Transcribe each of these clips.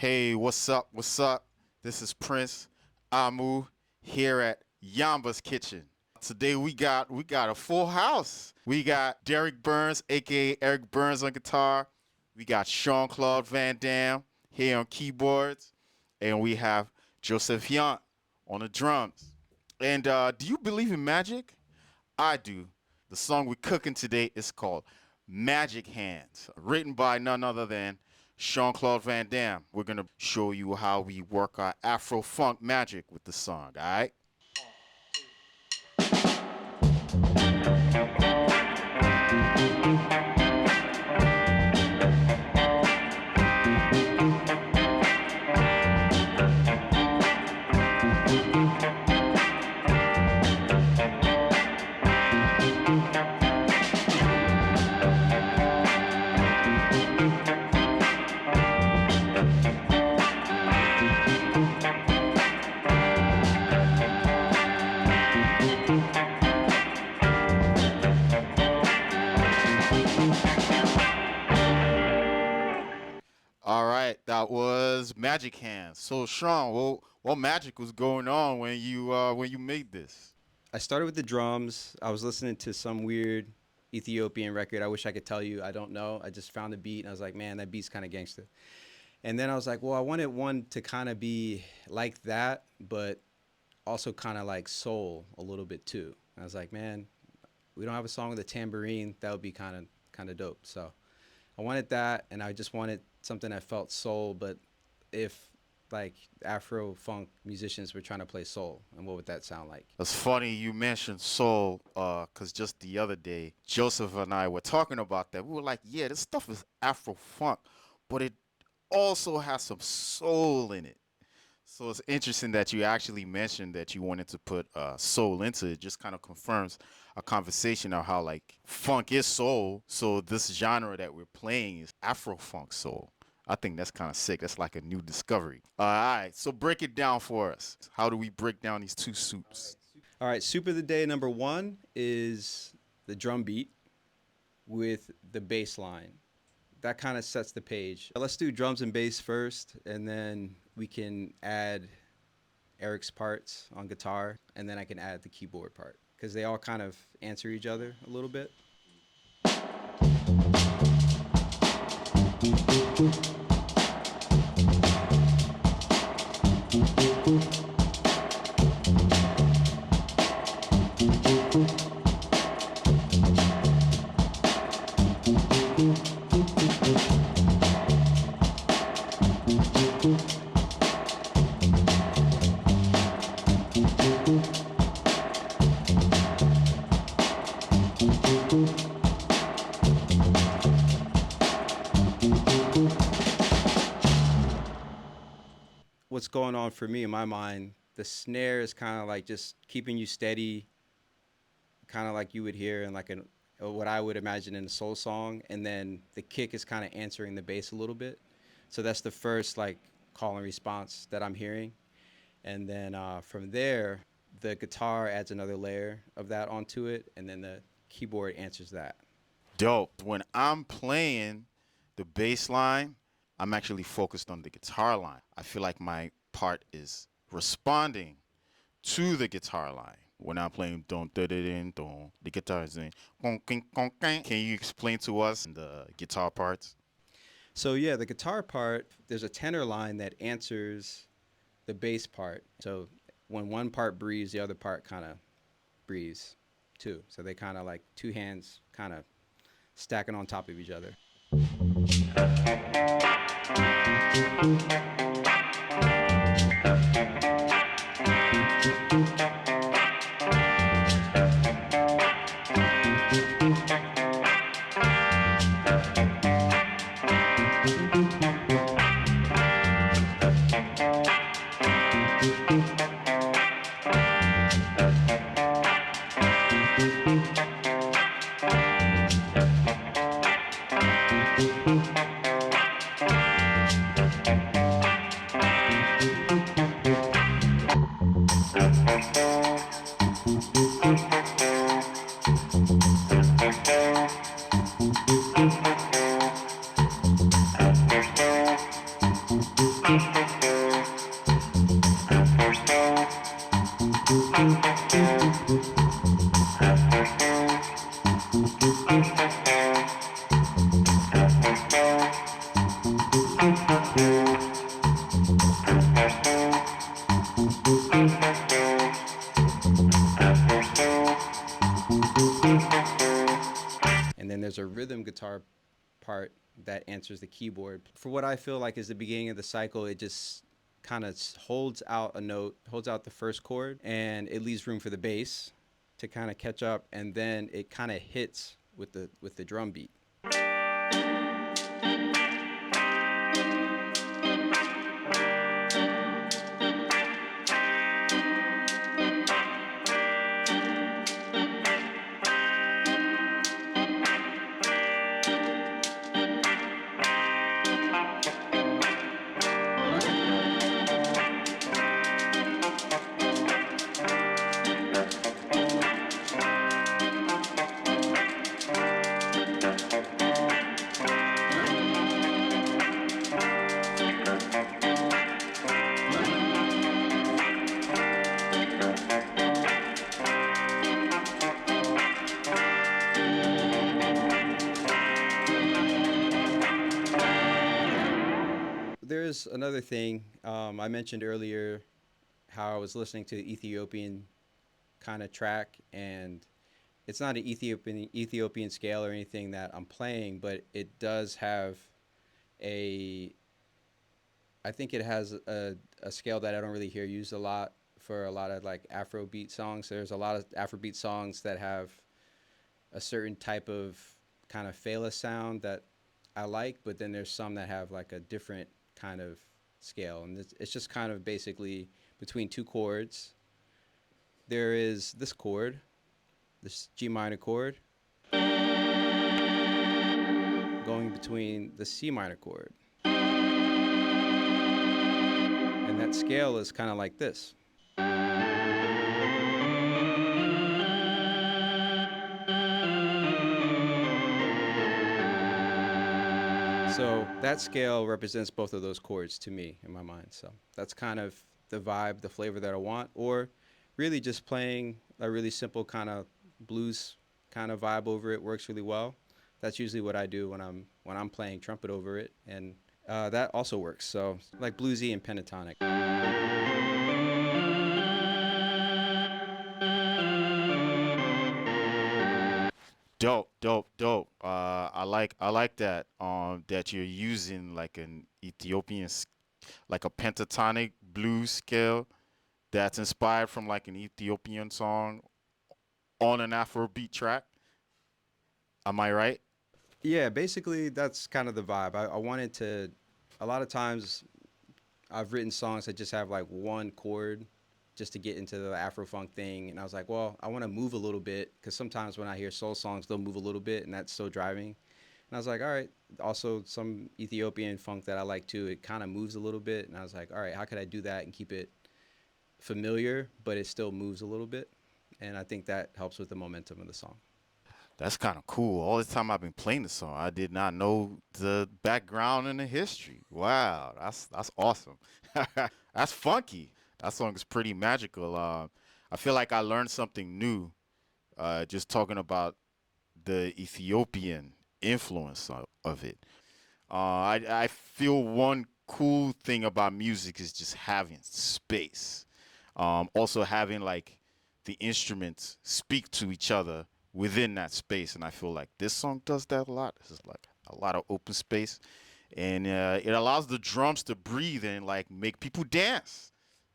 Hey, what's up? What's up? This is Prince Amu here at Yamba's Kitchen. Today we got a full house. We got Derek Burns, aka Eric Burns on guitar. We got Sean Claude Van Dam here on keyboards, and we have Joseph Yant on the drums. And do you believe in magic? I do. The song we're cooking today is called Magic Hands, written by none other than Sean Claude Van Dam. We're going to show you how we work our Afro-Funk magic with the song, all right? All right, that was Magic Hands. So, Sean, what magic was going on when you made this? I started with the drums. I was listening to some weird Ethiopian record. I wish I could tell you. I don't know. I just found a beat and I was like, man, that beat's kind of gangster. And then I was like, well, I wanted one to kind of be like that, but also kind of like soul a little bit too. And I was like, man, we don't have a song with a tambourine. That would be kind of dope. So I wanted that, and I just wanted something that felt soul, but if like Afro-Funk musicians were trying to play soul, and what would that sound like? It's funny you mentioned soul, cause just the other day, Joseph and I were talking about that. We were like, yeah, this stuff is Afro funk, but it also has some soul in it. So it's interesting that you actually mentioned that you wanted to put soul into it. Just kind of confirms a conversation of how like funk is soul. So this genre that we're playing is Afro funk soul. I think that's kind of sick. That's like a new discovery. All right, so break it down for us. How do we break down these two soups? All right, soup of the day number one is the drum beat with the bass line. That kind of sets the page. Let's do drums and bass first, and then we can add Eric's parts on guitar, and then I can add the keyboard part, because they all kind of answer each other a little bit. What's going on for me in my mind, the snare is kind of like just keeping you steady, kind of like you would hear in like what I would imagine in a soul song, and then the kick is kind of answering the bass a little bit. So that's the first like call and response that I'm hearing, and then from there, the guitar adds another layer of that onto it, and then the keyboard answers that. Dope. When I'm playing the bass line, I'm actually focused on the guitar line. I feel like my part is responding to the guitar line. When I'm playing don da da din don, the guitar is in con, kin, con, can. Can you explain to us the guitar parts? So yeah, the guitar part, there's a tenor line that answers the bass part. So when one part breathes, the other part kind of breathes too. So they kind of like two hands kind of stacking on top of each other. And then there's a rhythm guitar part that answers the keyboard. For what I feel like is the beginning of the cycle, it just kind of holds out a note, holds out the first chord, and it leaves room for the bass to kind of catch up, and then it kind of hits with the drum beat. There's another thing I mentioned earlier, how I was listening to Ethiopian kind of track, and it's not an Ethiopian scale or anything that I'm playing, but it does have a I think it has a scale that I don't really hear used a lot for a lot of like Afrobeat songs. There's a lot of Afrobeat songs that have a certain type of kind of Fela sound that I like, but then there's some that have like a different kind of scale, and it's just kind of basically between two chords. There is this chord, this G minor chord, going between the C minor chord, and that scale is kind of like this. So that scale represents both of those chords to me in my mind. So that's kind of the vibe, the flavor that I want, or really just playing a really simple kind of blues kind of vibe over it works really well. That's usually what I do when I'm playing trumpet over it, and that also works. So like bluesy and pentatonic. Dope, dope, dope. I like that that you're using like an like a pentatonic blues scale that's inspired from like an Ethiopian song on an Afrobeat track. Am I right? Yeah, basically that's kind of the vibe. I wanted to. A lot of times I've written songs that just have like one chord just to get into the Afro-Funk thing. And I was like, well, I want to move a little bit because sometimes when I hear soul songs, they'll move a little bit and that's so driving. And I was like, all right, also some Ethiopian funk that I like too, it kind of moves a little bit. And I was like, all right, how could I do that and keep it familiar, but it still moves a little bit? And I think that helps with the momentum of the song. That's kind of cool. All the time I've been playing the song, I did not know the background and the history. Wow, that's awesome. That's funky. That song is pretty magical. I feel like I learned something new just talking about the Ethiopian influence of it. I feel one cool thing about music is just having space. Also having like the instruments speak to each other within that space, and I feel like this song does that a lot. This is like a lot of open space, and it allows the drums to breathe and like make people dance.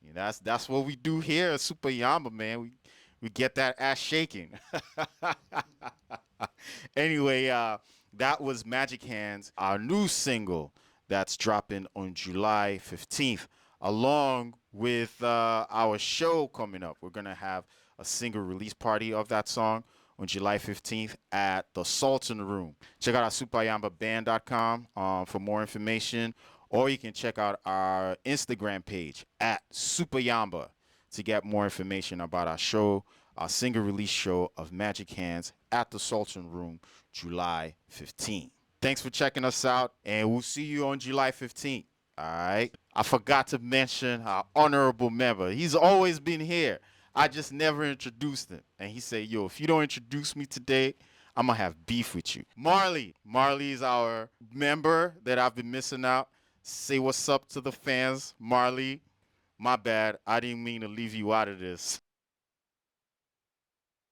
You know, that's what we do here at Super Yamba, man. We get that ass shaking. Anyway, that was Magic Hands, our new single that's dropping on July 15th, along with our show coming up. We're going to have a single release party of that song on July 15th at the Sultan Room. Check out our superyambaband.com for more information, or you can check out our Instagram page at superyamba to get more information about our show, our single release show of Magic Hands at the Sultan Room, July 15th. Thanks for checking us out, and we'll see you on July 15th. All right. I forgot to mention our honorable member. He's always been here. I just never introduced him. And he said, yo, if you don't introduce me today, I'm going to have beef with you. Marley. Marley is our member that I've been missing out Say what's up to the fans, Marley. My bad. I didn't mean to leave you out of this.